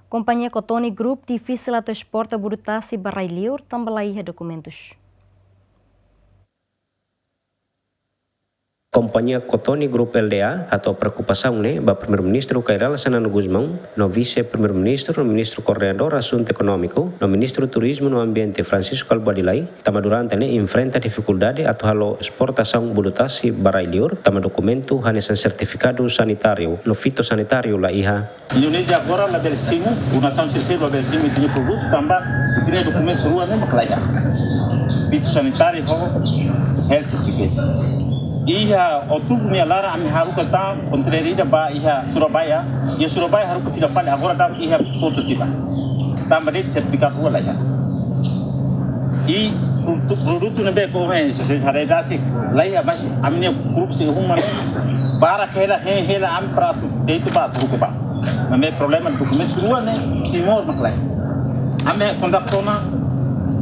Companhia Cotoni Group difícil atau exporta burutasi barai liur tambalaí documentos. Companhia Cotoni Group LDA atau preocupação ba primeiro-ministro Cairala Sanano Guzmão, no vice-primeiro-ministro, no ministro coordenador assunto econômico, no ministro turismo no ambiente Francisco Albadilai, tama durante enfrenta dificuldade atau halo exportação burutasi barai liur, tama documento hanesan certificado sanitário, no fitossanitário la iha. Indonesia agora la Belsinho, uma nação terceira Belsinho tinha produto também, tinha documentos rua nem maklaya. Fitossanitário, health certificate. Iha outubro minha lara ami haruka ta kontrerida ba iha Surabaya ya Surabaya haruka tidak pale agora ta iha foto tiba tambah de sertifikat rua lah ya produto nebe ko hai se sareda se lai ya mas amne group se humman para hela am pratu deitu ba tuku ba name problema dokumen rua ne timor maklai ame kondaktona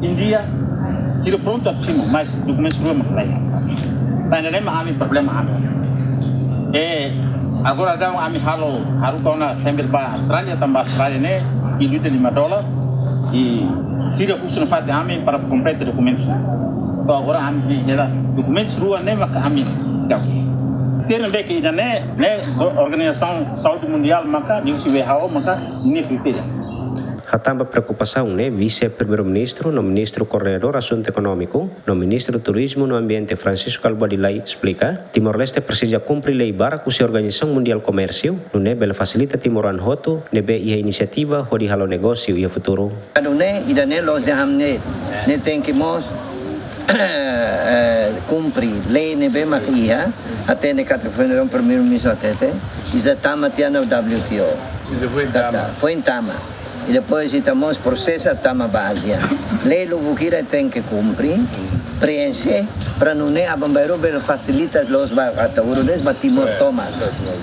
India tidak pronto apsimo mas dokumen rua maklai. Tanya ami problema ami. Agora dão ami haru kona sambil ba Australia tambah Australia ne $5 e sira usun fat ami para completar documentos. To agora ami já documentos rua ne maka ami sedang. Terem beki ne Organização Saúde Mundial maka di WHO maka ini kriteria. Hatamba preocupação vice-primeiro-ministro, no ministro coordenador assunto econômico, no ministro turismo no ambiente Francisco Albadilai explica, Timor-Leste precisa cumprir lei bara com a Organização Mundial Comércio, no nebe facilita Timoran Hoto, nebe ia iniciativa hodi halo negócio e futuro. Idane los de hamne, ne tenkimos cumprir lei nebe makia, até ne katafone primeiro-ministro até, isa tama tiana WTO. Foi em Tama. E depois estamos processo tama base. Lei lo bukira tem que cumprir, preencher, para não é a bombeiro facilita os ataurudes batimor toma.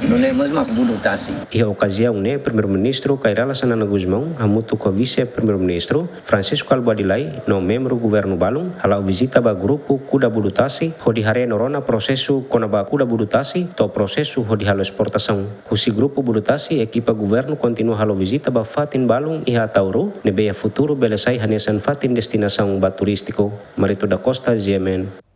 Não é mais makbulutasi. E a ocasião primeiro-ministro Cairala Sanano Guzmão, hamutu com vice-primeiro-ministro Francisco Albadilai, no membro governo Balung, halau visita ba grupo Kuda Bulutasi, hodi hare norona processo kona ba Kuda Bulutasi, to processo hodi halo exportação. Husi grupo Bulutasi, equipa governo continua halo visita ba Fatin Balung iha tauru, nebeia futuro belesai hanesan Fatin destinação ba turístico. Marito da Costa, Yemen.